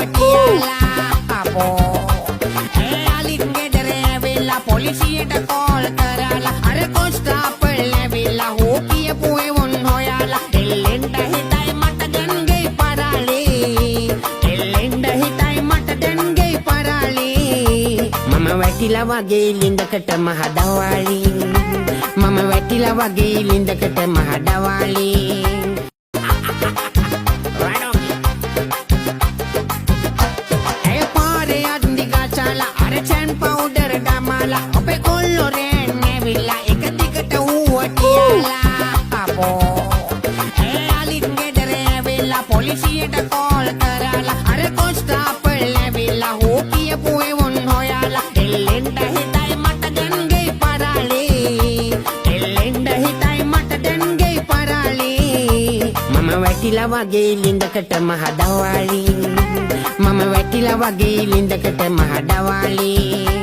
හුවටියලා අපෝ අලිත් ගෙදර ඇවිල්ලා පොලිසියට කෝල් කරලා අර කොස්තාපල් ඇවිල්ලා හෝ කියපු එවුන් හොයාලා එල්ලෙන්ට හිතයි මට දැන් ගේ පරාලේ එල්ලෙන්ට හිතයි මට දැන් ගේ පරාලේ මම වැටිලා වගේ ලින්දකට මහදවාලි මම වැටිලා වගේ ලින්දකට මහදවාලි powder damala ope kolloren nevilla එක දිගට හුවටියලා අපෝ අලිත් ගෙදර ඇවිල්ලා පොලිසියට කෝල් කරලා අර කොස්තාපල් ඇවිල්ලා හෝ කියපු එවුන් හොයාලා එල්ලෙන්ට හිතයි මට දැන් ගේ පරාලේ එල්ලෙන්ට හිතයි මට දැන් ගේ පරාලේ මම වැටිලා වගේ ලින්දකට මහදවාලි මම වැටිලා වගේ ලින්දකට මහදවාලි